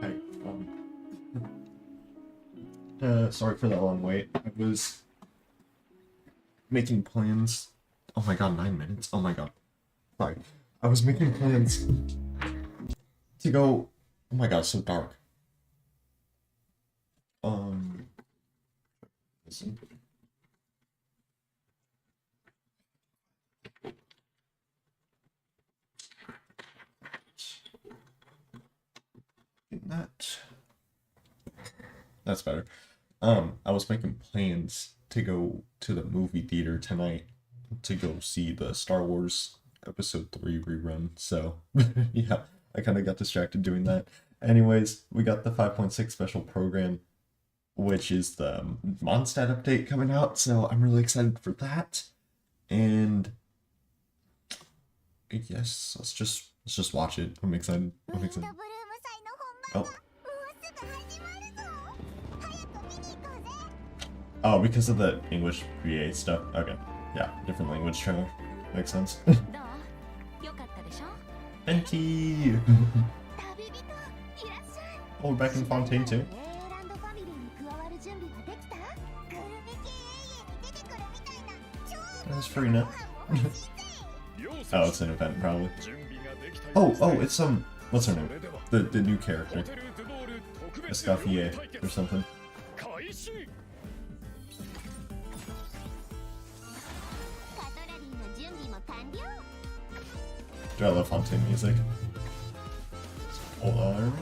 Hi. Sorry for that long wait. I was making plans. Oh my god, 9 minutes? Oh my god. Sorry. I was making plans to go. Oh my god, so dark. Listen. That's better. I was making plans to go to the movie theater tonight to go see the Star Wars Episode 3 rerun. So, yeah, I kind of got distracted doing that. Anyways, we got the 5.6 special program, which is the Mondstadt update coming out. So I'm really excited for that. And yes, let's just watch it. I'm excited. I'm excited. Oh. Oh, because of the English VA stuff. Okay. Yeah, different language trailer. Makes sense. Thank you. Oh, we're back in Fontaine too. That's free now. Oh, it's an event probably. Oh, it's what's her name? The new character. Escoffier or something. Dude, I love Fontaine music. Alarm.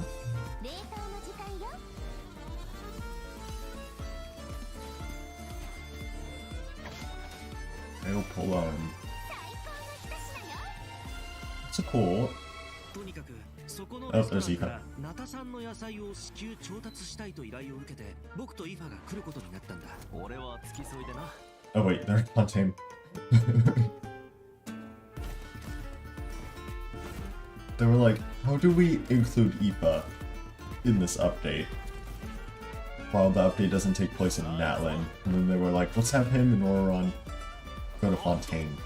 Alarm. It's a cool. Oh, there's Eva. Oh wait, they're Fontaine. They were like, how do we include Ipa in this update? While the update doesn't take place in Natlin. And then they were like, let's have him and Auron go to Fontaine.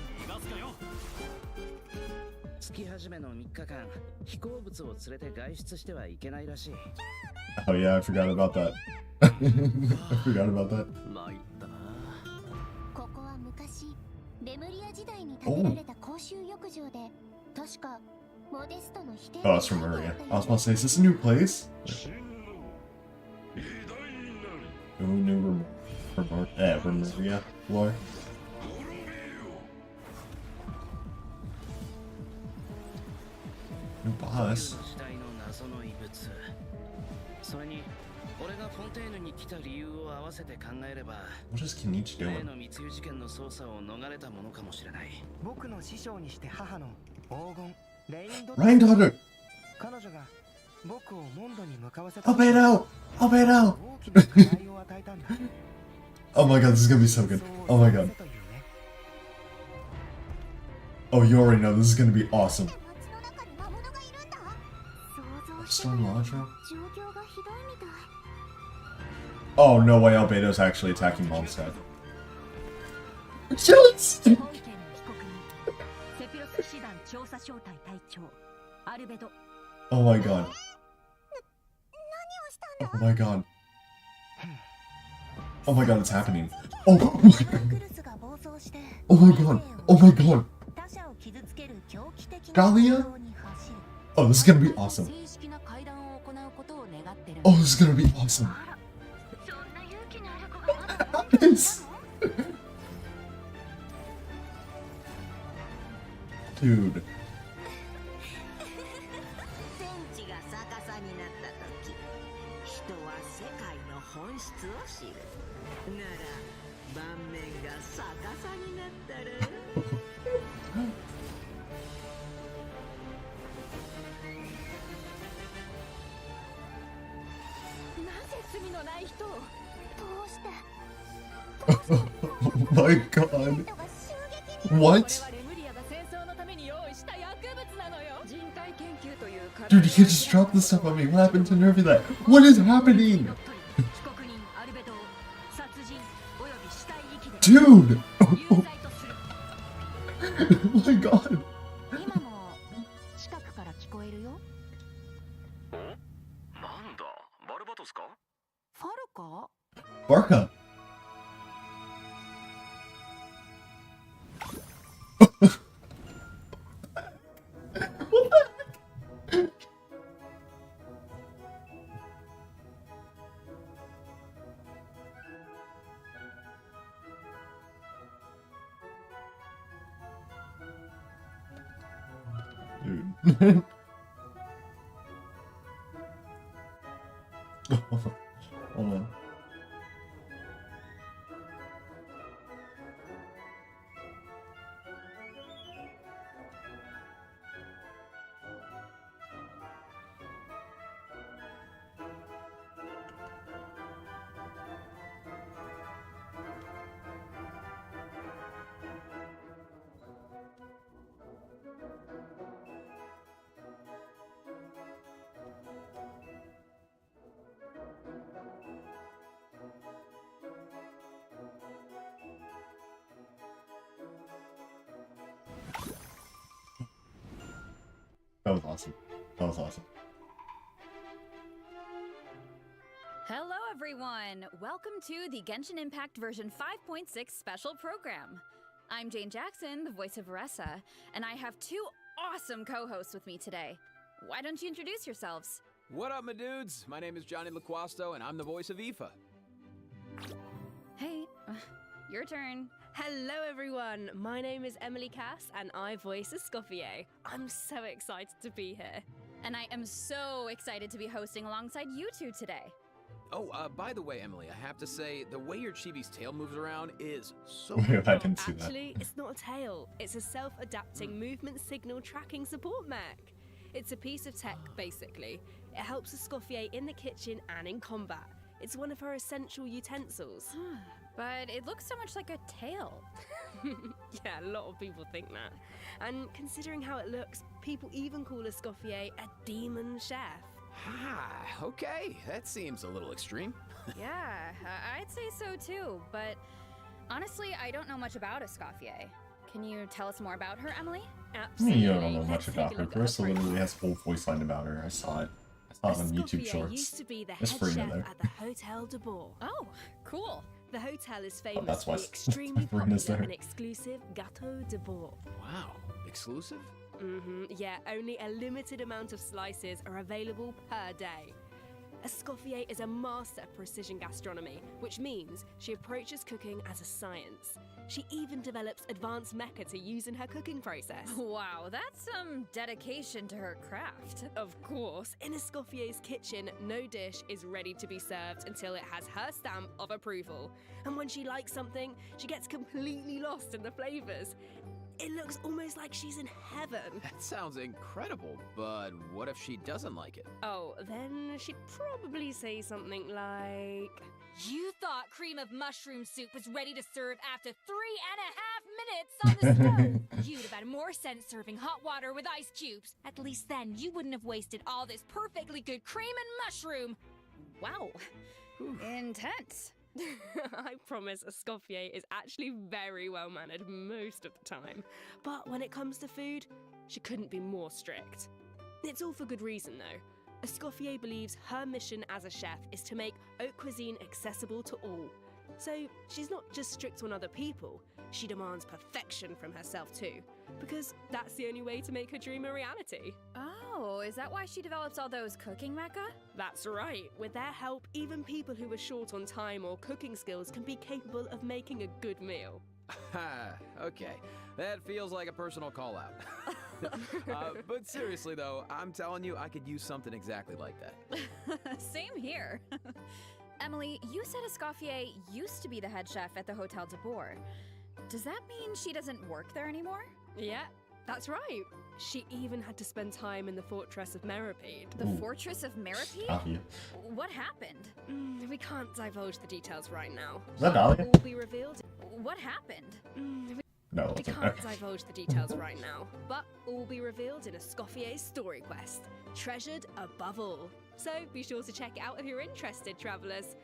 Oh yeah, I forgot about that. I forgot about that. Oh, it's from Maria. I was about to say, is this a new place? Oh, new Maria lore. New boss. What is Kenichi doing? Rain Daughter! Albedo! Albedo! Oh my god, this is gonna be so good. Oh my god. Oh, you already know, this is gonna be awesome. Storm Launcher? Oh, no way Albedo's actually attacking Mondstadt. Yes! Oh my god. Oh my god. Oh my god, it's happening. Oh my god. Oh my god. Oh my god. Dahlia? Oh, this is gonna be awesome. Oh, this is gonna be awesome. Yes. Dude. Oh my god. What? Dude, you just dropped this stuff on me. What happened to nerfing that? What is happening? Dude! Oh my god. Barca. Dude. Hold on. That was awesome. That was awesome. Hello everyone! Welcome to the Genshin Impact version 5.6 special program. I'm Jane Jackson, the voice of Aressa, and I have two awesome co-hosts with me today. Why don't you introduce yourselves? What up, my dudes? My name is Johnny LaQuasto, and I'm the voice of Aoife. Hey, your turn. Hello everyone, my name is Emily Cass and I voice Escoffier. I'm so excited to be here. And I am so excited to be hosting alongside you two today. Oh, by the way, Emily, I have to say, the way your chibi's tail moves around is so Wait, I didn't see that. Actually, it's not a tail. It's a self-adapting movement signal tracking support mech. It's a piece of tech, basically. It helps Escoffier in the kitchen and in combat. It's one of her essential utensils. But it looks so much like a tail. Yeah, a lot of people think that. And considering how it looks, people even call Escoffier a demon chef. Ah, okay. That seems a little extreme. Yeah, I'd say so too, but honestly, I don't know much about Escoffier. Can you tell us more about her, Emily? Absolutely. You don't know much Let's take about a her. look at her Carissa literally profile. has a whole voice line about her. I saw it. I saw it on YouTube Escoffier Shorts. used to be the It's head free in chef there. at the Hotel de Bourg. Oh, cool. The hotel is famous that's for why the extremely Brenda's popular there. and exclusive Gâteau de Bourg. Wow. Exclusive? Yeah, only a limited amount of slices are available per day. Escoffier is a master of precision gastronomy, which means she approaches cooking as a science. She even develops advanced mecha to use in her cooking process. Wow, that's some dedication to her craft. Of course, in Escoffier's kitchen, no dish is ready to be served until it has her stamp of approval. And when she likes something, she gets completely lost in the flavors. It looks almost like she's in heaven. That sounds incredible, but what if she doesn't like it? Oh, then she'd probably say something like... You thought cream of mushroom soup was ready to serve after 3.5 minutes on the stove. You'd have had more sense serving hot water with ice cubes. At least then you wouldn't have wasted all this perfectly good cream and mushroom. Wow. Intense. I promise Escoffier is actually very well mannered most of the time. But when it comes to food, she couldn't be more strict. It's all for good reason though. Escoffier believes her mission as a chef is to make haute cuisine accessible to all. So she's not just strict on other people, she demands perfection from herself too. Because that's the only way to make her dream a reality. Oh, is that why she develops all those cooking mecha? That's right. With their help, even people who are short on time or cooking skills can be capable of making a good meal. Okay, that feels like a personal call out. But seriously though, I'm telling you, I could use something exactly like that. Same here. Emily, you said Escoffier used to be the head chef at the Hotel de Bourg. Does that mean she doesn't work there anymore? Yeah, that's right. She even had to spend time in the Fortress of Meripede. The Fortress of Meripede? Dahlia. What happened? We can't divulge the details right now. Is that Dahlia? Will be revealed. What happened? No, We it's okay. can't divulge the details right now, but all will be revealed in Escoffier's story quest, treasured above all. So be sure to check it out if you're interested, travellers.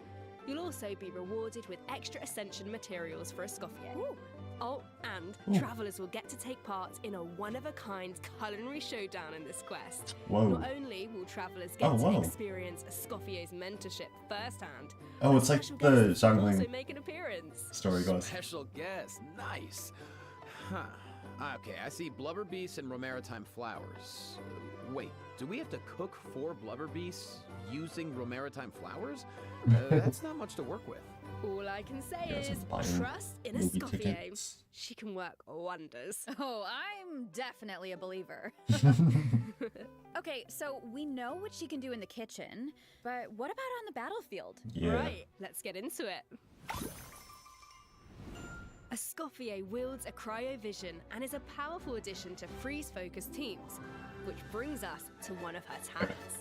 You'll also be rewarded with extra Ascension materials for Escoffier. Oh, and travellers will get to take part in a one-of-a-kind culinary showdown in this quest. Whoa. Not only will travellers get Oh, to whoa. experience Escoffier's mentorship firsthand, Oh, it's like special the guests will also juggling make an appearance. story goes. Special guest, nice. Huh. Okay, I see blubber beasts and romaritime flowers. Wait, do we have to cook 4 blubber beasts using romaritime flowers? That's not much to work with. All I can say Yes, is I'm buying trust in movie Escoffier. tickets. She can work wonders. Oh, I'm definitely a believer. Okay, so we know what she can do in the kitchen, but what about on the battlefield? Yeah. Right, let's get into it. Escoffier wields a cryovision and is a powerful addition to freeze-focused teams, which brings us to one of her talents.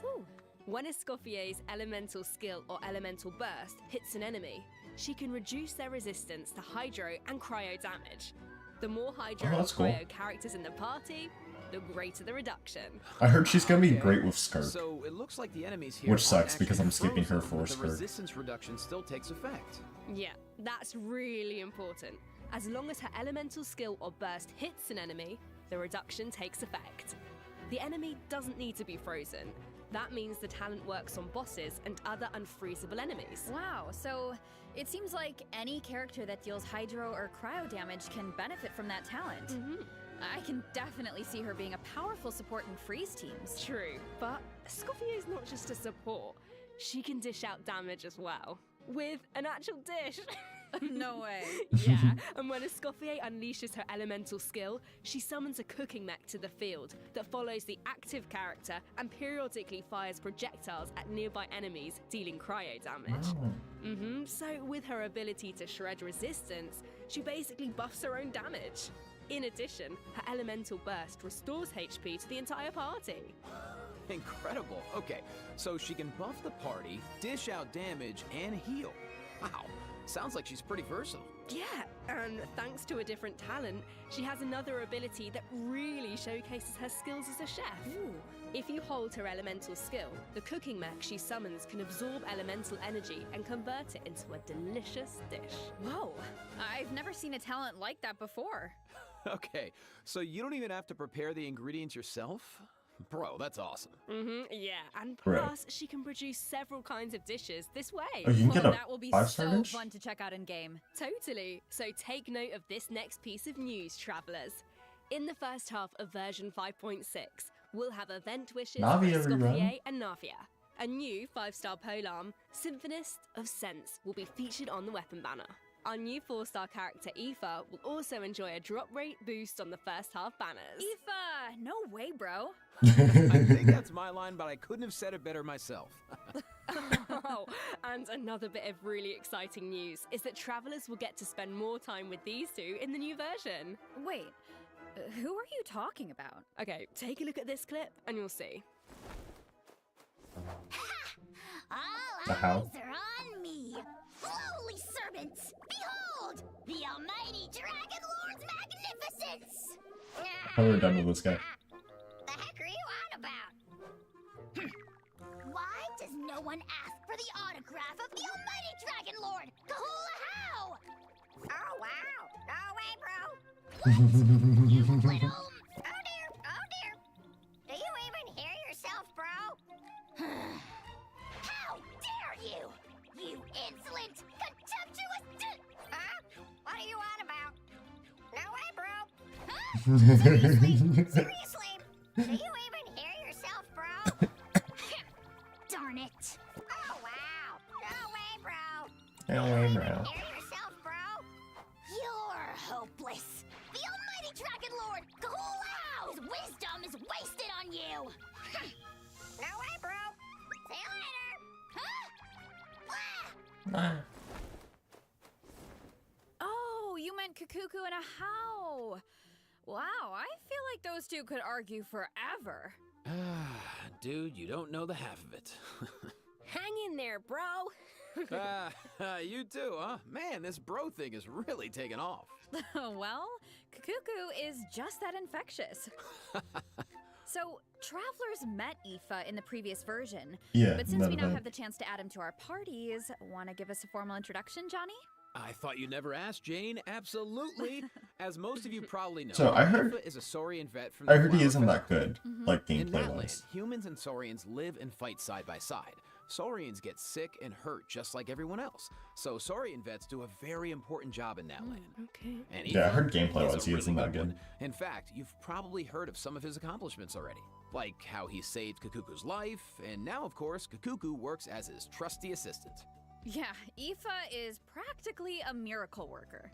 When Escoffier's elemental skill or elemental burst hits an enemy, she can reduce their resistance to hydro and cryo damage. The more hydro Oh, and that's cool. cryo characters in the party, the greater the reduction. I heard she's gonna be Okay, great with Skirk. So it looks like the enemies here Which aren't sucks because actually I'm skipping her frozen, for but the Skirk. resistance reduction still takes effect. Yeah, that's really important. As long as her elemental skill or burst hits an enemy, the reduction takes effect. The enemy doesn't need to be frozen. That means the talent works on bosses and other unfreezable enemies. Wow, so it seems like any character that deals hydro or cryo damage can benefit from that talent. I can definitely see her being a powerful support in freeze teams. True, but Escoffier is not just a support. She can dish out damage as well. With an actual dish. No way. Yeah, and when Escoffier unleashes her elemental skill, she summons a cooking mech to the field that follows the active character and periodically fires projectiles at nearby enemies, dealing cryo damage. Wow. So with her ability to shred resistance, she basically buffs her own damage. In addition, her elemental burst restores HP to the entire party. Incredible. Okay, so she can buff the party, dish out damage, and heal. Wow, sounds like she's pretty versatile. Yeah, and thanks to a different talent, she has another ability that really showcases her skills as a chef. If you hold her elemental skill, the cooking mech she summons can absorb elemental energy and convert it into a delicious dish. Whoa, I've never seen a talent like that before. Okay, so you don't even have to prepare the ingredients yourself? Bro, that's awesome. Yeah, and Right. plus she can produce several kinds of dishes this way. Oh, you can get a That will be 5-star so dish? fun to check out in game. Totally. So take note of this next piece of news, travellers. In the first half of version 5.6, we'll have event wishes Navia for rerun. Escoffier and Navia. A new 5-star polearm, Symphonist of Sense, will be featured on the weapon banner. Our new 4-star character Aoife will also enjoy a drop rate boost on the first half banners. Aoife, no way, bro. I think that's my line, but I couldn't have said it better myself. Oh, and another bit of really exciting news is that travellers will get to spend more time with these two in the new version. Wait, Who are you talking about? Okay, take a look at this clip and you'll see. All The how? eyes are on me. Lowly servants, behold, the almighty Dragon Lord's magnificence! How are we done with this guy? The heck are you on about? Why does no one ask for the autograph of the almighty Dragon Lord? Kahula how? Oh wow, no way, bro. What? You little... Oh dear, oh dear. Do you even hear yourself, bro? How dare you? You insolent, contemptuous Huh? What are you on about? No way, bro. Huh? Seriously? Do you even hear yourself, bro? Darn it. Oh, wow. No way, bro. No way, Do you bro. even hear yourself, bro? You're hopeless. The almighty Dragon Lord, Kahulau's wisdom is wasted on you. No way, bro. See you later. Huh? Ah! Ah. Oh, you meant Kakuku and a how. Wow, I feel like those two could argue forever. Dude, you don't know the half of it. Hang in there, bro. You too, huh? Man, this bro thing is really taking off. Well, Kakuku is just that infectious. So, travelers met Aoife in the previous version. Yeah, But since none we of now that. have the chance to add him to our parties, want to give us a formal introduction, Johnny? I thought you never asked, Jane. Absolutely. As most of you probably know, So I heard- Aoife is a Saurian vet from I the heard he Flower isn't that Festival. good, Mhm. like In gameplay that land, wise. humans and Saurians live and fight side by side. Saurians get sick and hurt just like everyone else. So Saurian vets do a very important job in that land. Okay. And Yeah, I Aoife heard gameplay is a wise he isn't really that one. good. In fact, you've probably heard of some of his accomplishments already. Like how he saved Kakuku's life, and now of course Kakuku works as his trusty assistant. Yeah, Aoife is practically a miracle worker.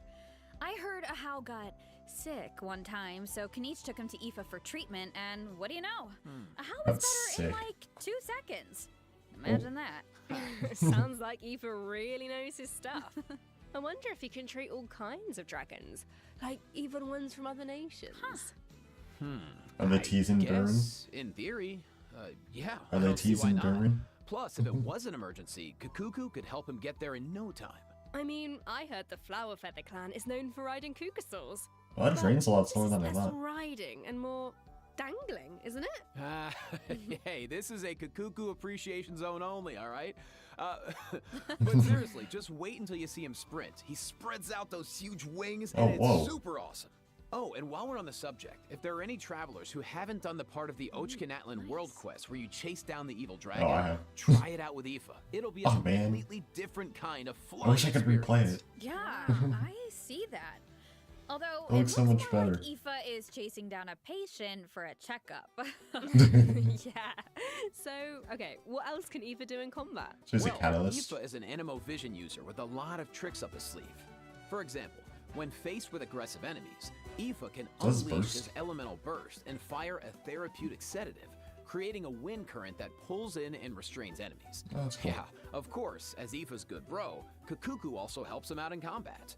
I heard a how got sick one time, so Kaniche took him to Aoife for treatment, and what do you know? A how was That's better in sick. like 2 seconds. Imagine that. Sounds like Aoife really knows his stuff. I wonder if he can treat all kinds of dragons, like even ones from other nations. Are they I teasing Durin? guess, in theory, yeah. Are I they don't see why teasing not. Durin? Plus, if it was an emergency, Kakuku could help him get there in no time. I mean, I heard the Flower Feather clan is known for riding kukasaurs. Well, that drains a lot slower This is than I less thought. riding and more dangling, isn't it? Hey, this is a Kakuku appreciation zone only, all right? But seriously, just wait until you see him sprint. He spreads out those huge wings, and Oh, it's whoa. super awesome. Oh, and while we're on the subject, if there are any travelers who haven't done the part of the Ochkanatlan World Quest where you chase down the evil dragon, I have. try it out with Aoife. It'll be a Oh, man. completely different kind of flying I wish I could replay experience. it. Yeah, I see that. Although It looks so much more better. like Aoife is chasing down a patient for a checkup. Yeah. So, okay, what else can Aoife do in combat? She's a Well, catalyst. Aoife is an Anemo Vision user with a lot of tricks up his sleeve. For example, when faced with aggressive enemies, Aoife can Does unleash burst? his elemental burst and fire a therapeutic sedative, creating a wind current that pulls in and restrains enemies. Oh, that's cool. Yeah, of course, as Aoife's good bro, Kakuku also helps him out in combat.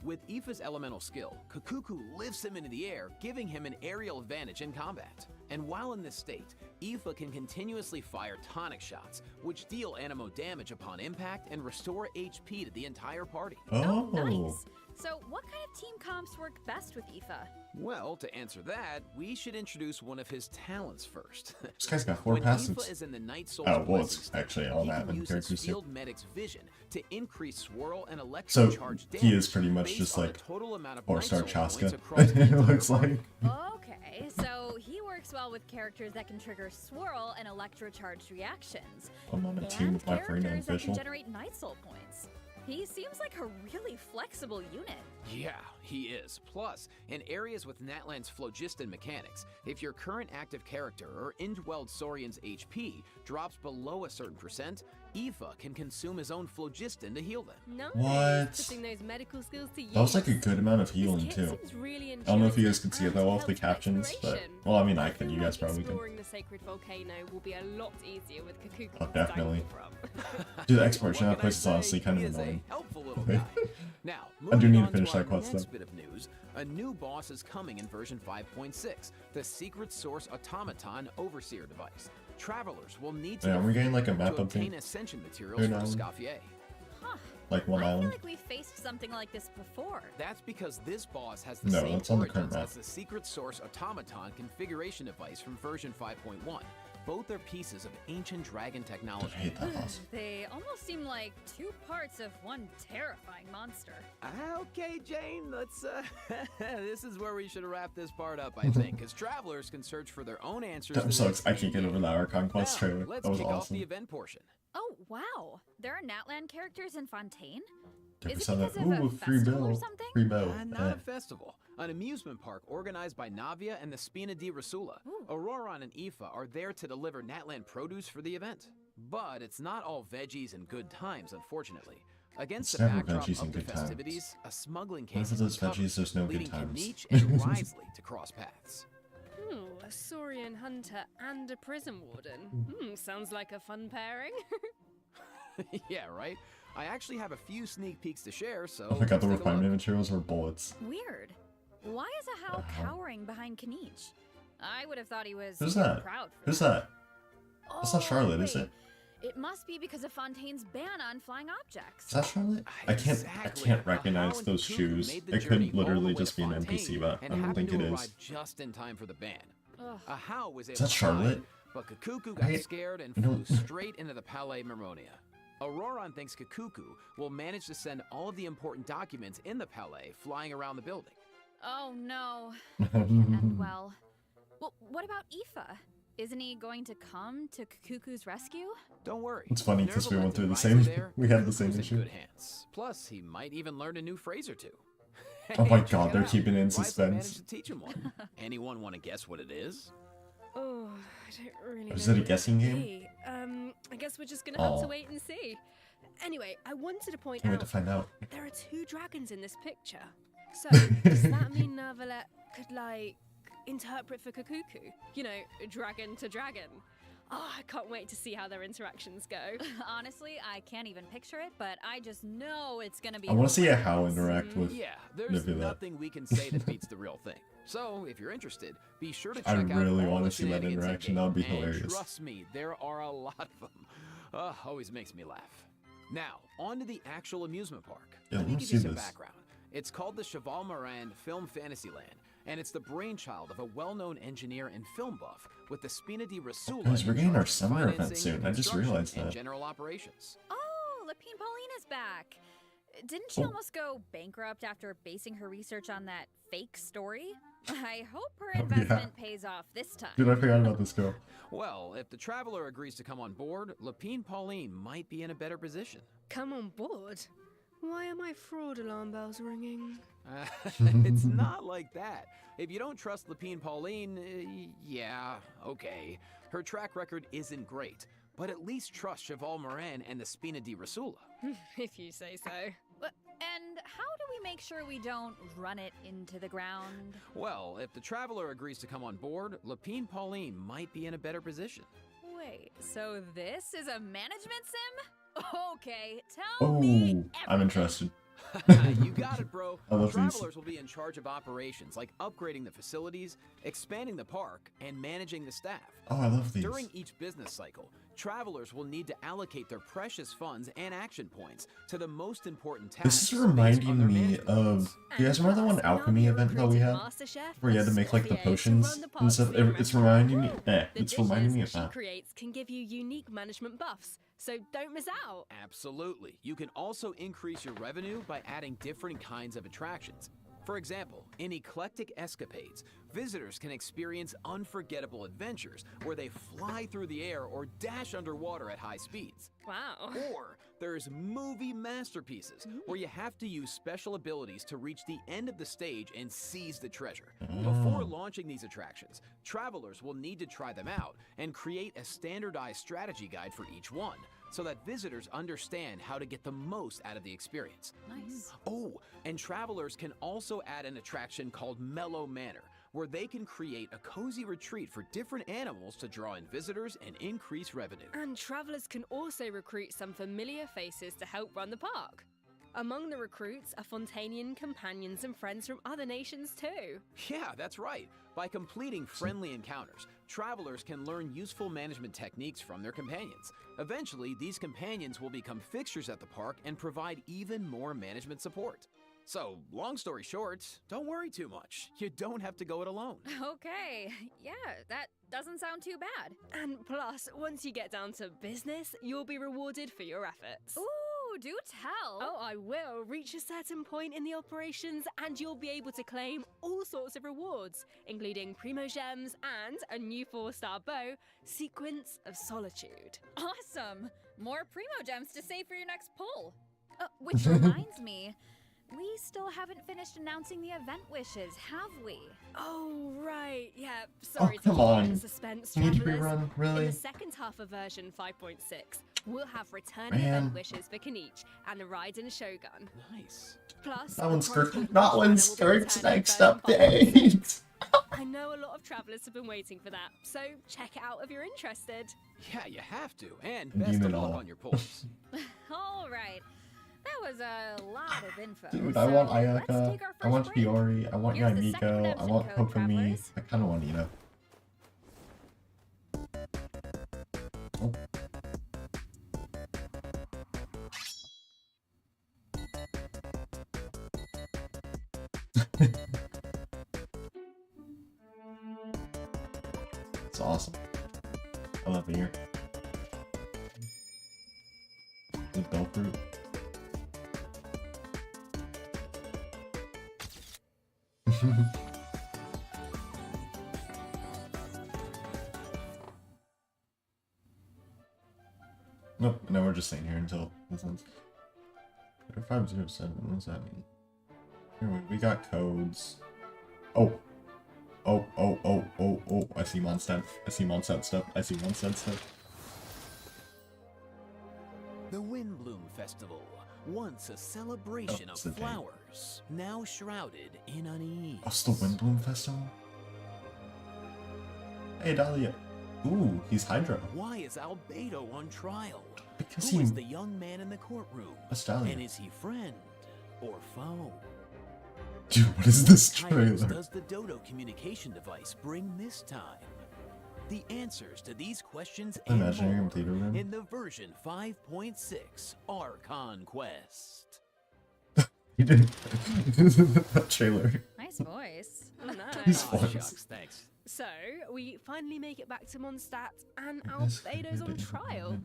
With Aoife's elemental skill, Kakuku lifts him into the air, giving him an aerial advantage in combat. And while in this state, Aoife can continuously fire tonic shots, which deal Anemo damage upon impact and restore HP to the entire party. Oh, nice. So, what kind of team comps work best with Aoife? Well, to answer that, we should introduce one of his talents first. This guy's got 4 When passives. Aoife is in the Night Soul's Oh, well, blessing it's state, actually all he that can in use his characters too. field medic's vision to increase swirl and So, electric charge he is damage pretty much based just on the like total amount of 4-star Night Soul points Chaska. across the It entire looks party. like. Okay, so he works well with characters that can trigger swirl and electrocharged reactions. I'm on a And team with my friend characters that can official. generate Night Soul points. He seems like a really flexible unit. Yeah, he is. Plus, in areas with Natlan's phlogiston mechanics, if your current active character or indwelled Saurian's HP drops below a certain percent, Aoife can consume his own phlogiston to heal them. Nice. What? Putting those medical skills to use. That was like a good amount of This healing kit too. seems really I don't know if you guys intuitive can see it and though off the helps with captions, but exploration. well, I mean, I I could. feel You guys like probably can. exploring the sacred volcano will be a lot easier with Kakuku. Oh, definitely. From. Dude, the exploration What of that can I place is honestly say? kind He of is a annoying. helpful little guy. Now, I do moving need to on finish our that quest, next though. bit of news, a new boss is coming in version 5.6, the Secret Source Automaton Overseer device. Travelers will need to Yeah, we're getting like a map to update. obtain ascension materials Here for now. Escoffier. Huh. Like one I feel island. like we faced something like this before. That's because this boss has the No, same that's on the current origins map. as the Secret Source Automaton configuration device from version 5.1. Both are pieces of ancient dragon I technology. hate that boss. They almost seem like two parts of one terrifying monster. Okay, Jane, let's, this is where we should wrap this part up, I think, because travelers can search for their own answers. I'm to so this I can't get over the Archon quest Now, trailer. let's That was kick off awesome. the event portion. Oh, wow. There are Natland characters in Fontaine? Ever Is it saw that? because of a Ooh, free festival or bill. something? Free bill. Not a festival. An amusement park organized by Navia and the Spina di Rasula. Ooh. Auroron and Aoife are there to deliver Natland produce for the event. But it's not all veggies and good times, unfortunately. Against It's the never backdrop veggies of and the good times. festivities, a smuggling case Whenever is there's uncovered, veggies, there's no good leading times. Kaniche and Risley to cross paths. A Saurian hunter and a prison warden. Sounds like a fun pairing. Yeah, right? I actually have a few sneak peeks to share, so Oh my god, the let's take a refinement look. materials were bullets. Weird. Why is a Hal Uh-huh. cowering behind Kaniche? I would have thought he was Who's too that? proud for Who's that. that? That's not Charlotte, is wait. it? It must be because of Fontaine's ban on flying objects. Is that Charlotte? I Exactly. can't How recognize and those Cuckoo shoes. made the It journey could all the literally way just to be an NPC, Fontaine but and I don't happened think to it arrive is. just in time for the ban. Ugh. Ahau was able Is that to Charlotte? hide, but Kakuku got Right? scared and You know- flew straight into the Palais Mermonia. Auroron thinks Kakuku will manage to send all of the important documents in the Palais flying around the building. Oh no. And well. Well, what about Aoife? Isn't he going to come to Kuku's rescue? Don't worry. It's funny 'cause we Nerval's went through the advisor same- there, we had the Kuku's same in issue. good hands. Plus, he might even learn a new phrase or two. Oh my Check god, it they're out. keeping it in Risley suspense. managed to teach him one. Anyone want to guess what it is? Oh, I don't really know. Is it a what guessing would game? be. I guess we're just gonna have Aw. to wait and see. Anyway, I wanted to point Can't wait out to find out. there are two dragons in this picture. So, does that mean Nervalet could, like, interpret for Kakuku? You know, dragon to dragon. Oh, I can't wait to see how their interactions go. Honestly, I can't even picture it, but I just know it's gonna be. I want to see hilarious. how interact with. Yeah, there's Nebula. nothing we can say that beats the real thing. So, if you're interested, be sure to I check out really all wanna the see that shenanigans interaction. in That would be game, and hilarious. Trust me, there are a lot of them. Always makes me laugh. Now, on to the actual amusement park. Yeah, Let me let's give you see some this. background. It's called the Cheval Moran Film Fantasyland, and it's the brainchild of a well-known engineer and film buff with the Spina di Rasula. guys, we're in getting our charge of summer event financing, soon. I just construction, realized and that. general operations. Oh, Lapine Pauline is back. Didn't she Oh. almost go bankrupt after basing her research on that fake story? I hope her Oh, yeah. investment pays off this time. Dude, I forgot about this girl. Well, if the Traveler agrees to come on board, Lapine Pauline might be in a better position. Come on board. Why are my fraud alarm bells ringing? It's not like that. If you don't trust Lapine Pauline, yeah, okay. Her track record isn't great, but at least trust Cheval Moran and the Spina di Rasula. If you say so. And how do we make sure we don't run it into the ground? Well, if the Traveler agrees to come on board, Lapine Pauline might be in a better position. Wait, so this is a management sim? Okay, tell Oh, me I'm everything. interested. You got it, bro. I love these. Travelers will be in charge of operations, like upgrading the facilities, expanding the park, and managing the staff. Oh, I love these. During each business cycle, travelers will need to allocate their precious funds and action points to the most important tasks. This is based on reminding their me management of. needs. Do you guys remember that one alchemy event that we had? Where you had to make like the potions and stuff? It's reminding me. It's reminding me of she that. creates can give you unique management buffs, so don't miss out. Absolutely. You can also increase your revenue by adding different kinds of attractions. For example, in Eclectic Escapades, visitors can experience unforgettable adventures where they fly through the air or dash underwater at high speeds. Wow. Or there's movie masterpieces where you have to use special abilities to reach the end of the stage and seize the treasure. Before launching these attractions, travelers will need to try them out and create a standardized strategy guide for each one, so that visitors understand how to get the most out of the experience. Nice. Oh, and travelers can also add an attraction called Mellow Manor, where they can create a cozy retreat for different animals to draw in visitors and increase revenue. And travelers can also recruit some familiar faces to help run the park. Among the recruits are Fontanian companions and friends from other nations too. Yeah, that's right. By completing friendly encounters, travelers can learn useful management techniques from their companions. Eventually, these companions will become fixtures at the park and provide even more management support. So, long story short, don't worry too much. You don't have to go it alone. Okay, yeah, that doesn't sound too bad. And plus, once you get down to business, you'll be rewarded for your efforts. Ooh, do tell. Oh, I will. Reach a certain point in the operations and you'll be able to claim all sorts of rewards, including Primo Gems and a new 4-star bow, Sequence of Solitude. Awesome! More Primo Gems to save for your next pull. Which reminds me, we still haven't finished announcing the event wishes, have we? Oh, right. Yeah, sorry to come keep you on. in suspense, Need to travelers. rerun, In really? the second half of version 5.6, we'll have return Man. event wishes for Kaniche and the Raiden Shogun. Nice. Plus, That one starts. Chronicles That Channel one will be starts returning next version 5.6. update. I know a lot of travelers have been waiting for that, so check it out if you're interested. Yeah, you have to. And best Deem of it luck all. on your pulls. All right. That was a lot of info. Dude, so I want let's Ayaka. take our I want first break. Fiori. I want Here's the second Yamiko. I redemption want code, Kokomi. travelers. I kind of want Nina. Oh. It's awesome. I love it here. The bell fruit. Nope, now we're just staying here until this ends. 507, what does that mean? Here we got codes. Oh. Oh. I see Mondstadt. I see Mondstadt stuff. I see Mondstadt stuff. The Windbloom Festival, once a celebration Oh, of it's the day. flowers, now shrouded in unease. Oh, it's the Windbloom Festival? Hey, Dahlia. Ooh, he's Hydra. Why is Albedo on trial? Because Who he... is the young man in the courtroom? That's Dahlia. And is he friend or foe? Dude, what is this What tidings trailer? does the Dodo communication device bring this time? The answers to these questions and Imaginary more theater room? in the version 5.6 Archon Quest. He did that trailer. Nice voice. Oh, no. He's Aw, fun. shucks, thanks. So, we finally make it back to Mondstadt and Albedo's on trial.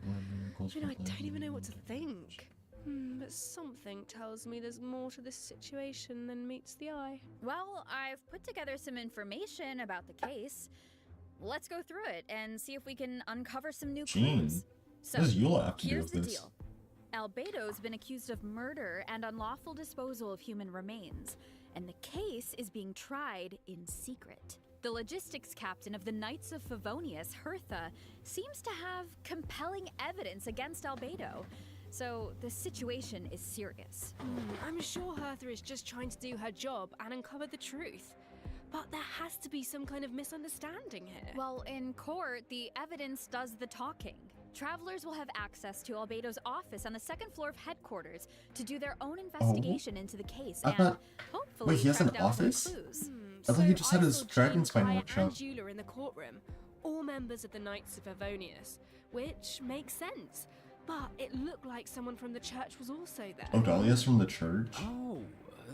I mean, I don't even know what to think. But something tells me there's more to this situation than meets the eye. Well, I've put together some information about the case. Let's go through it and see if we can uncover some new Gene, clues. So, what does Eula have to do here's with the this? deal. Albedo's been accused of murder and unlawful disposal of human remains, and the case is being tried in secret. The logistics captain of the Knights of Favonius, Hertha, seems to have compelling evidence against Albedo, so the situation is serious. I'm sure Hertha is just trying to do her job and uncover the truth. But there has to be some kind of misunderstanding here. Well, in court, the evidence does the talking. Travelers will have access to Albedo's office on the second floor of headquarters to do their own investigation into the case I and thought- hopefully wait, he has track an down some office? clues. I thought he just had his saw Dragon's Jean, Spine Kaya, workshop. and Jula in the courtroom, all members of the Knights of Favonius, which makes sense. But it looked like someone from the church was also there. Oh, Dahlia's from the church? Oh,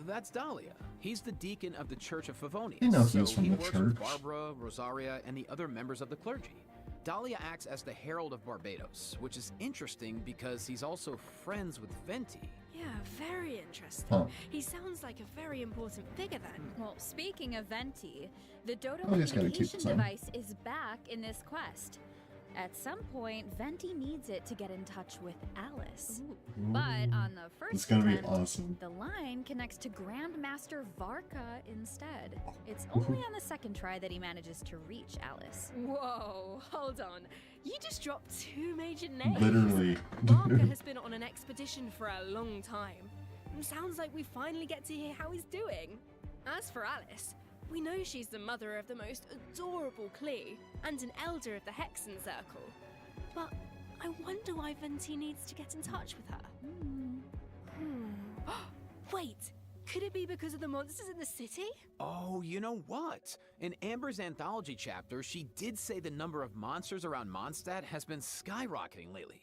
that's Dahlia. He's the deacon of the Church of Favonius. Didn't know he so was from he the works church. with Barbara, Rosaria, and the other members of the clergy. Dahlia acts as the Herald of Barbados, which is interesting because he's also friends with Venti. Yeah, very interesting. Huh. He sounds like a very important figure then. Well, speaking of Venti, the Dodo Oh, he's got a cute communication design. device is back in this quest. At some point, Venti needs it to get in touch with Alice. But on the first It's gonna be attempt, awesome. the line connects to Grandmaster Varka instead. It's only on the second try that he manages to reach Alice. Whoa, hold on. You just dropped two major names. Literally. Barker has been on an expedition for a long time. Sounds like we finally get to hear how he's doing. As for Alice, we know she's the mother of the most adorable Klee and an elder of the Hexen Circle. But I wonder why Venti needs to get in touch with her. Wait, could it be because of the monsters in the city? Oh, you know what? In Amber's anthology chapter, she did say the number of monsters around Mondstadt has been skyrocketing lately.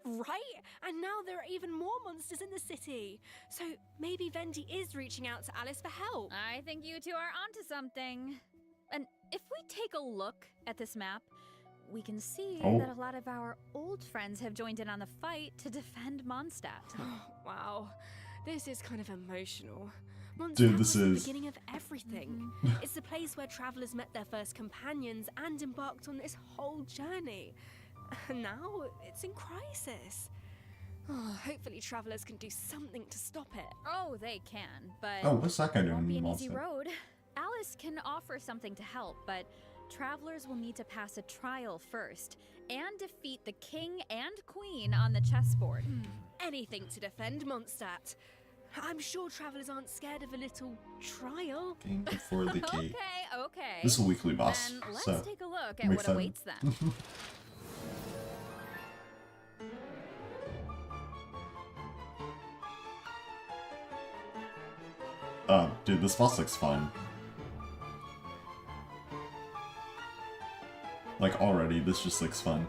Right, and now there are even more monsters in the city. So maybe Vendi is reaching out to Alice for help. I think you two are onto something. And if we take a look at this map, we can see Oh. that a lot of our old friends have joined in on the fight to defend Mondstadt. Wow, this is kind of emotional. Mondstadt Dude, was this the is- beginning of everything. It's the place where travelers met their first companions and embarked on this whole journey. And now it's in crisis. Oh, hopefully travelers can do something to stop it. Oh, they can, but Oh, what's that guy it doing won't be in an easy Mondstadt? road. Alice can offer something to help, but travelers will need to pass a trial first and defeat the king and queen on the chessboard. Anything to defend Mondstadt. I'm sure travelers aren't scared of a little trial. Game before the gate. Okay. This is a weekly boss, Then let's so take a look at makes what sense. awaits them. Dude, this boss looks fun. Like, already, this just looks fun.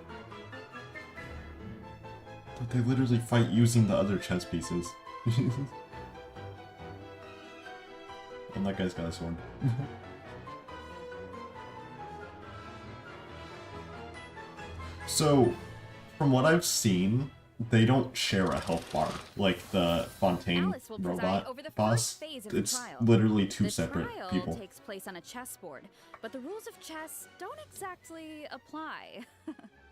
But they literally fight using the other chess pieces. And that guy's got a sword. So, from what I've seen, they don't share a health bar. Like the Fontaine Alice will preside robot over the boss, first phase of the it's trial. literally two The separate trial people. takes place on a chessboard, but the rules of chess don't exactly apply.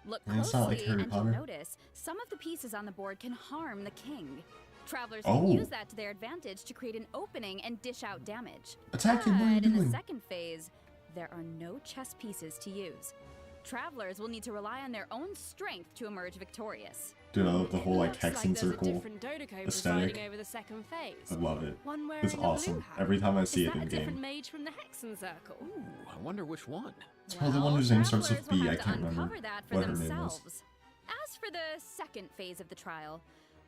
Look Yeah, it's not like closely Harry and Potter. you'll notice some of the pieces on the board can harm the king. Travelers Oh. can use that to their advantage to create an opening and dish out damage. Attack him, what are you But in the doing? second phase, there are no chess pieces to use. Travelers will need to rely on their own strength to emerge victorious. Dude, I love the whole like Looks like hexing there's a circle. different Dodoco aesthetic. presiding over the second phase. I love it. One wearing It's a blue awesome. hat. Every time I see Is it that in a different game. mage from the Hexen Circle? Ooh, I wonder which one. It's probably the one whose name starts with travelers will B. I have to can't remember uncover that for what her name is. themselves. As for the second phase of the trial,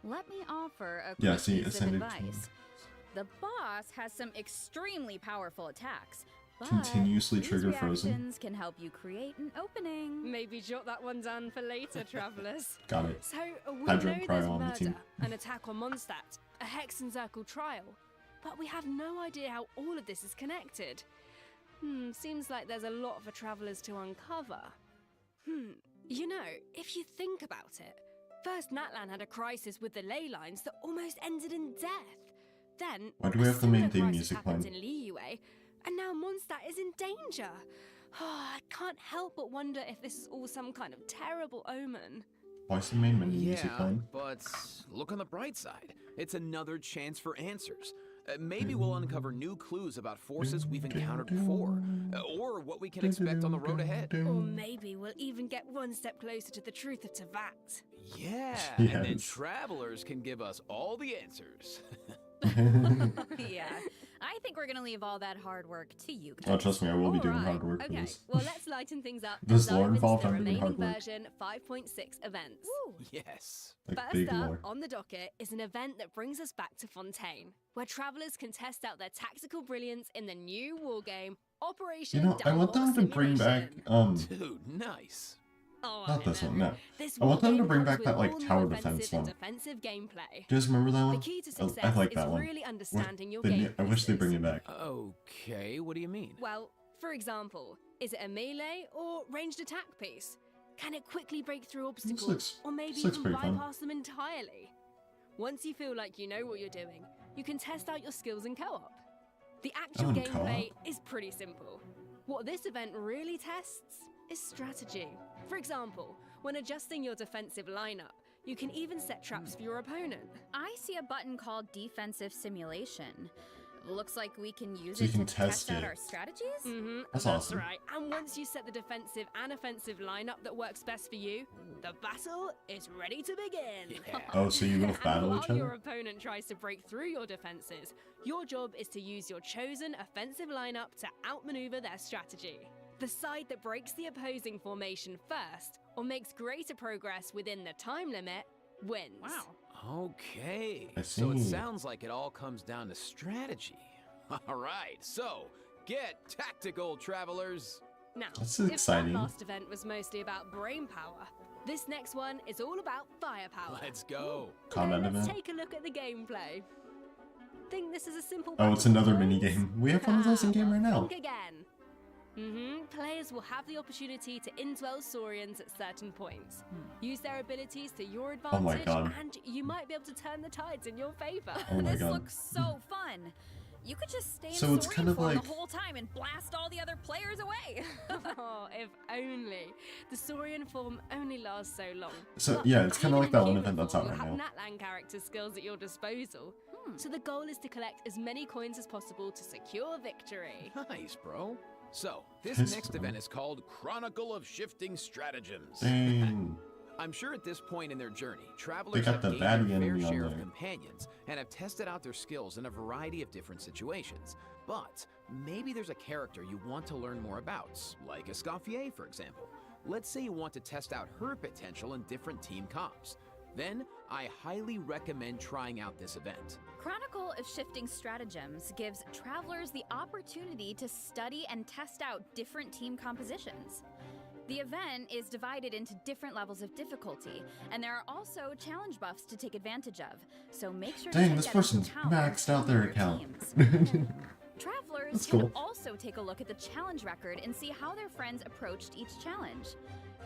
let me offer a Yeah, quick see, piece of Ascended advice. The boss has some extremely powerful attacks, but Continuously these trigger frozen. reactions can help you create an opening. Maybe jot that one down for later, travelers. Got it. So we Hydro know Cryo there's on the murder, team. an attack on Mondstadt, a Hexen Circle trial, but we have no idea how all of this is connected. Seems like there's a lot for travelers to uncover. You know, if you think about it, first Natlan had a crisis with the ley lines that almost ended in death. Then Why do we a have the main similar theme crisis music happened playing? in Liyue, and now Mondstadt is in danger. I can't help but wonder if this is all some kind of terrible omen. Why is the main menu music Yeah, playing? but look on the bright side. It's another chance for answers. Maybe we'll uncover new clues about forces we've encountered before, or what we can expect on the road ahead. Or maybe we'll even get one step closer to the truth of Tavat. Yeah, and then Yes. travelers can give us all the answers. Yeah, I think we're gonna leave all that hard work to you guys. Oh, trust me, I will be doing Alright, hard work for okay, this. well, let's lighten things up Does and lore dive into involve the them doing remaining hard work? version 5.6 events. Woo. Yes. Like First big up lore. on the docket is an event that brings us back to Fontaine, where travelers can test out their tactical brilliance in the new wargame Operation You know, I want them Downwalk to bring back Simulation. Dude, nice. Oh, not I this know. one, no. This I want them to wargame bring comes back with that, like, all new tower offensive defense and one. defensive gameplay. Do you guys remember that one? The key to I success like is that one. really understanding your They game need- I wish they bring it back. Okay, what do you mean? Well, for example, is it a melee or ranged attack piece? Can it quickly break through obstacles, looks- or maybe this looks even pretty fun. bypass them entirely? Once you feel like you know what you're doing, you can test out your skills in co-op. The actual in gameplay is pretty simple. What this event really tests is strategy. For example, when adjusting your defensive lineup, you can even set traps for your opponent. I see a button called Defensive Simulation. Looks like we can use So you it can to test test out it. our strategies? That's That's awesome. right. And once you set the defensive and offensive lineup that works best for you, the battle is ready to begin. Yeah. Oh, so you both And battle while each your other? opponent tries to break through your defenses, your job is to use your chosen offensive lineup to outmaneuver their strategy. The side that breaks the opposing formation first, or makes greater progress within the time limit, wins. Wow. Okay. I So it see. sounds like it all comes down to strategy. All right. So get tactical, travelers. Now, That's if exciting. that last event was mostly about brain power, this next one is all about firepower. Let's go. Combat Let's event. take a look at the gameplay. Think this is a simple Oh, it's battle, another boys? mini game. We have one of those in game right now. Think again. Players will have the opportunity to indwell Saurians at certain points. Use their abilities to your advantage, Oh my God. and you might be able to turn the tides in your favor. Oh my This god. looks so fun. You could just stay in So it's Saurian kind of form like- the whole time and blast all the other players away. Oh, if only. The Saurian form only lasts so long. So, But yeah, it's kinda even like in that one human event that's form, out right you'll now. have Natlan character skills at your disposal. So the goal is to collect as many coins as possible to secure victory. Nice, bro. So, this Yes, next bro. event is called Chronicle of Shifting Stratagems. Dang. I'm sure at this point in their journey, travelers got have the gained baddie their fair enemy on share of there. companions and have tested out their skills in a variety of different situations. But maybe there's a character you want to learn more about, like Escoffier, for example. Let's say you want to test out her potential in different team comps. Then, I highly recommend trying out this event. Chronicle of Shifting Stratagems gives travelers the opportunity to study and test out different team compositions. The event is divided into different levels of difficulty, and there are also challenge buffs to take advantage of. So make sure to Dang, check this that person's into account when maxed out choosing their your account. teams. Travelers That's can cool. also take a look at the challenge record and see how their friends approached each challenge.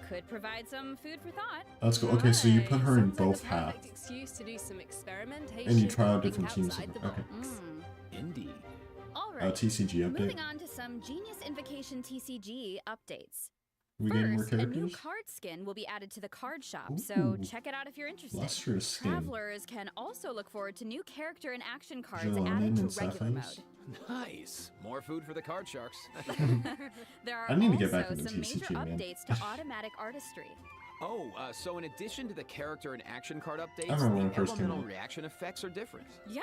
Could provide some food for thought. Let's go. Okay, so you put her in Sounds like both the perfect halves. excuse to do some experimentation And you try out and think different teams. outside the Okay. box. Indeed. All right. TCG update. Moving on to some Genius Invocation TCG updates. We getting more First, a new characters? card skin will be added to the card shop, Ooh. so check it out if you're interested. Lustrous skin. Travelers can also look forward to new character and action cards Jelani added to and regular mode. Sapphires? Nice. More food for the card sharks. There are I need to also get back into some major TCG, man. updates to automatic artistry. So in addition to the character and action card updates, I remember when the it first came elemental out. reaction effects are different. Yeah,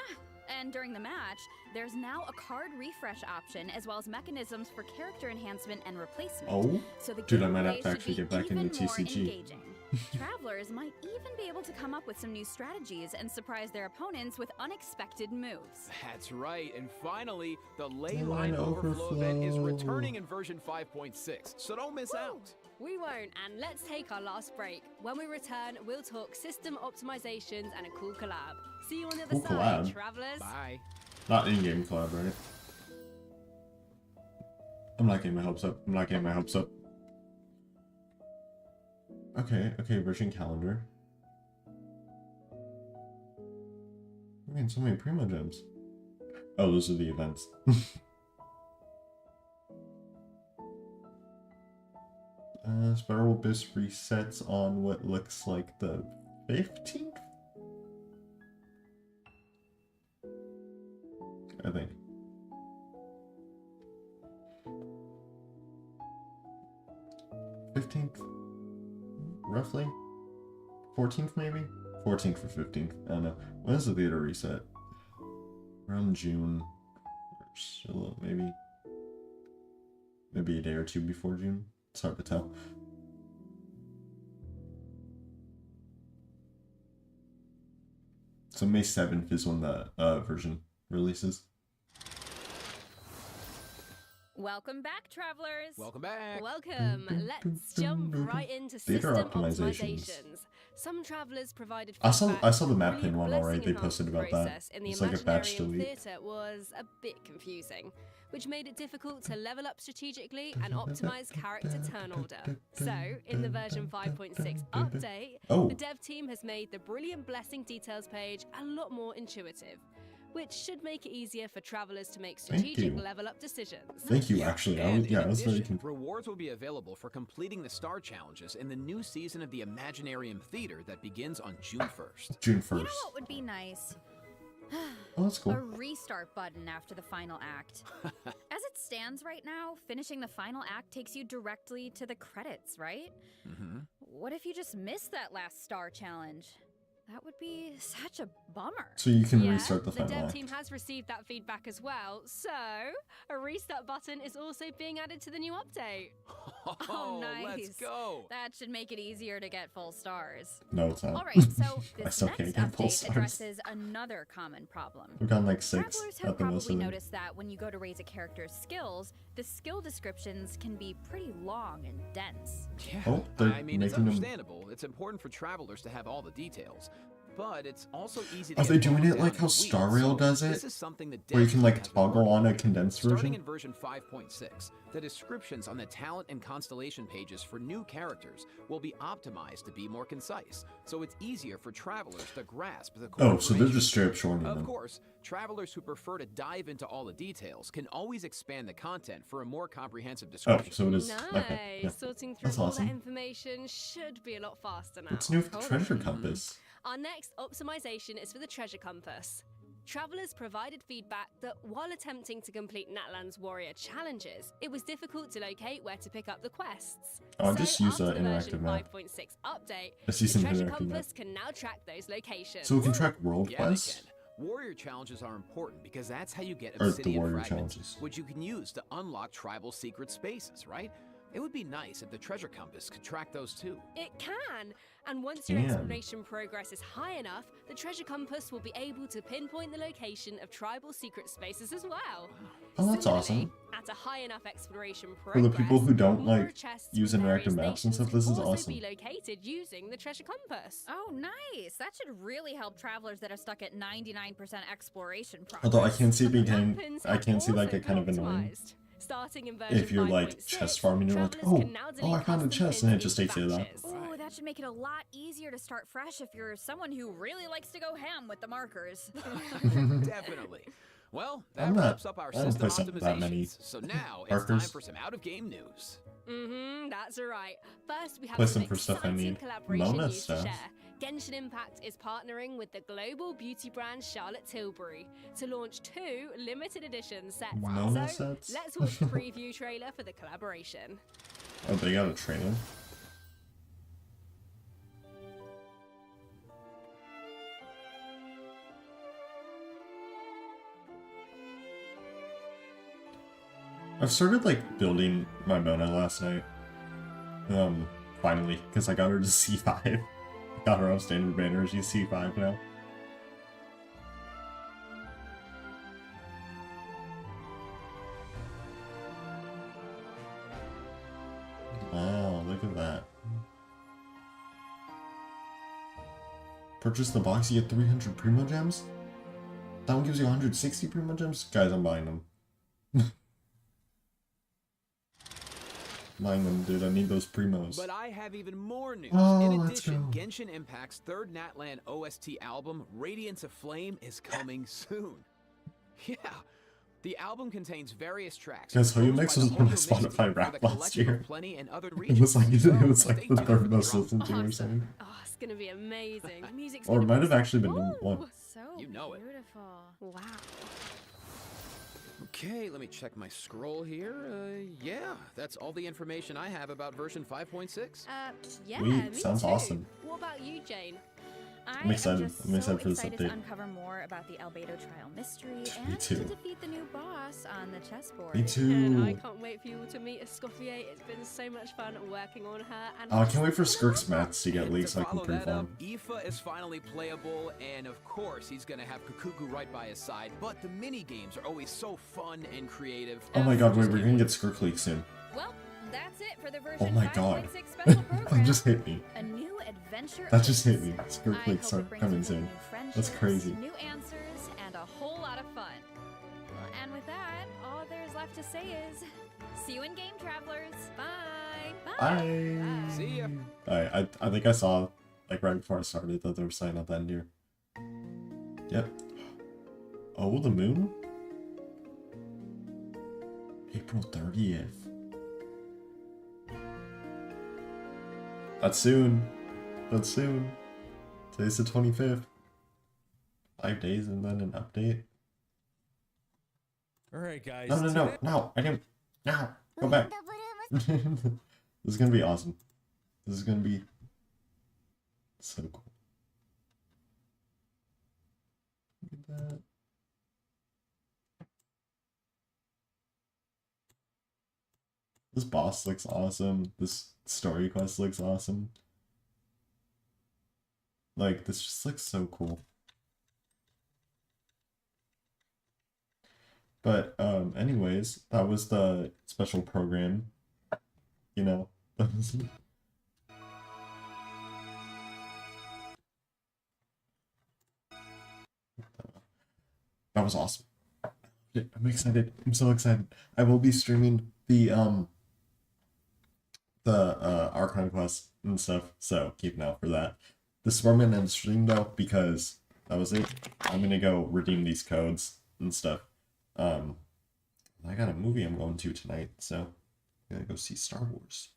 and during the match, there's now a card refresh option as well as mechanisms for character enhancement and replacement. Oh? So the Dude, I might have gameplay to should actually be get back even into more TCG. engaging. Travelers might even be able to come up with some new strategies and surprise their opponents with unexpected moves. That's right. And finally, the ley Leyline line overflow event is overflow. returning in version 5.6, so don't miss out. We won't, and let's take our last break. When we return, we'll talk system optimizations and a cool collab. See you on the other Cool side, collab. travelers. Bye. Not in-game collab, right? I'm not getting my hopes up. I'm not getting my hopes up. Okay, version calendar. We're getting so many Primo gems. Oh, those are the events. Spiral Abyss resets on what looks like the 15th? I think. $15th? Roughly? 14th maybe? 14th or 15th. I don't know. When is the theater reset? Around June. Or so, maybe. Maybe a day or two before June. It's hard to tell. So May 7th is when the version releases. Welcome back, travelers! Welcome back. Welcome. Let's jump right into Theater system optimizations. optimizations. Some travelers provided I feedback saw the that map the pin one blessing already. They posted enhancement about that. process in the It's like a batch Imaginarium delete. Theatre was a bit confusing, which made it difficult to level up strategically and optimize character turn order. So, in the version 5.6 update, Oh. the dev team has made the brilliant blessing details page a lot more intuitive, which should make it easier for travelers to make Thank strategic you. level up decisions. Thank you, actually. And I in was very addition, confused. rewards will be available for completing the star challenges in the new season of the Imaginarium Theater that begins on June 1st. June You 1st. know what would be nice? Oh, that's A cool. restart button after the final act. As it stands right now, finishing the final act takes you directly to the credits, right? Mm-hmm. What if you just missed that last star challenge? That would be such a bummer. So you can Yeah, restart the final dev act. team has received that feedback as well, so a restart button is also being added to the new update. Oh, Let's nice. go. That should make it easier to get full stars. No, it's not. All right, so I this still next can't get full update stars. addresses another common problem. We've gotten like 6 Travelers have at the most. probably I think. noticed that when you go to raise a character's skills, the skill descriptions can be pretty long and dense. Yeah, Oh, they're I mean, it's making them- understandable. It's important for travelers to have all the details. But it's also easy to Are get they doing bogged it down like in how the Star weeds, Rail so does This it? is something that Where you can Destiny like has been toggle working on a on. condensed Starting version? in version 5.6, the descriptions on the talent and constellation pages for new characters will be optimized to be more concise, so it's easier for travelers to grasp the core Oh, so they're information. just straight up shortening Of them. course, travelers who prefer to dive into all the details can always expand the content for a more comprehensive Oh, description. so it is. Nice. Okay, yeah. Sorting through That's all awesome. that information should be a lot faster now. What's new with the Totally. treasure compass? Our next optimization is for the treasure compass. Travelers provided feedback that while attempting to complete Natlan's warrior challenges, it was difficult to locate where to pick up the quests. Oh, just use after the the interactive version map. 5.6 update, Let's the use an treasure interactive map. compass can now track those locations. So we can track world Yeah, quests? they can. Warrior challenges are important because that's how you get Or the obsidian warrior fragments, challenges. which you can use to unlock tribal secret spaces, right? It would be nice if the treasure compass could track those too. It can! And once your Can. exploration progress is high enough, the treasure compass will be able to pinpoint the location of tribal secret spaces as well. Oh, that's Similarly, awesome. At a high enough exploration For progress, the people who don't, more like, chests use from interactive various maps and nations stuff, can this is also awesome. be located using the treasure compass. Oh, nice. That should really help travelers that are stuck at 99% exploration progress. Although I can see it The being, weapons I have can see like also it kind of been annoying. optimized. Starting in version If you're like 5.6, chest farming, you're like, travelers oh, can now oh, I delete found a custom chest, and it pins just in takes you to that. batches. Ooh, that should make it a lot easier to start fresh if you're someone who really likes to go ham with the markers. Definitely. Well, that I'm not- wraps up our I don't system play some that many optimizations. So now it's time markers. for some out-of-game news. That's right. First, we have Play some some for stuff I exciting need. collaboration Mona news stuff. to share. Genshin Impact is partnering with the global beauty brand Charlotte Tilbury to launch 2 limited edition sets. Mona so, sets? let's watch the preview trailer for the collaboration. Oh, they got a trailer? I've started like building my Mona last night. Finally, because I got her to C5. Got her on standard banner, she's C5 now. Wow, look at that. Purchase the box, you get 300 Primo Gems? That one gives you 160 Primo Gems? Guys, I'm buying them. Buying them, dude. I need those Primos. But I have even more news. Oh, In let's addition, go. Genshin Impact's third Natlan OST album, Radiance of Flame, is coming soon. Yeah. The album contains various tracks. Guys, How You composed Mix by was the on my audio mix Spotify team for Wrapped the last Collection of year. Plenty and other It regions. was like So it was stay like the tuned third for the most drop. listened to or Awesome. something. Oh, it's gonna be amazing. The music's Or it gonna might be have actually been so number one. So You know it. beautiful. Wow. Okay, let me check my scroll here. Yeah, that's all the information I have about version 5.6. Yeah, Sweet, me sounds too. awesome. What about you, Jane? I'm excited. Just I'm excited so for this excited update. to uncover more about the Albedo trial mystery Me and too. to defeat the new boss on the chessboard. Me And I too. can't wait for you all to meet Escoffier. It's been so much fun working on her. And Oh, I can't wait for Skirk's mats to get And leaked so I can follow that up, pre-farm. Aoife is finally playable, and of course he's gonna have Kukuku right by his side. But the mini games are always so fun and creative. Oh my god, wait, Just we're can't gonna wait. get Skirk leaked soon. Well, that's it for the Oh version my god. 5.6 special That program. just hit me. A new adventure. That just hit awaits. me. Skirk I leaks hope are it brings coming with it soon. new That's friendships, crazy. New answers and a whole lot of fun. Well, and with that, all there's left to say is, see you in game, travelers. Bye. Bye. See ya. I think I saw, like right before I started, that they were saying at the end here. Yep. Oh, the moon? April 30th. That's soon. That's soon. Today's the 25th. 5 days and then an update. All right, guys. No, I didn't. No, go back. This is gonna be awesome. This is gonna be so cool. Look at that. This boss looks awesome. This story quest looks awesome. Like, this just looks so cool. But, anyways, that was the special program. You know, that was awesome. I'm excited. I'm so excited. I will be streaming the Archon quest and stuff, so keep an eye out for that. This is where I'm gonna end the stream though, because that was it. I'm gonna go redeem these codes and stuff. I got a movie I'm going to tonight, so I'm gonna go see Star Wars.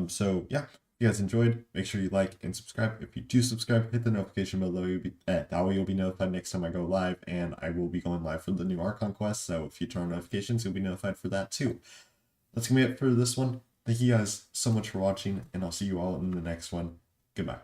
So yeah, if you guys enjoyed, make sure you like and subscribe. If you do subscribe, hit the notification bell below. That way you'll be notified next time I go live, and I will be going live for the new Archon quest. So if you turn on notifications, you'll be notified for that too. That's gonna be it for this one. Thank you guys so much for watching, and I'll see you all in the next one. Goodbye.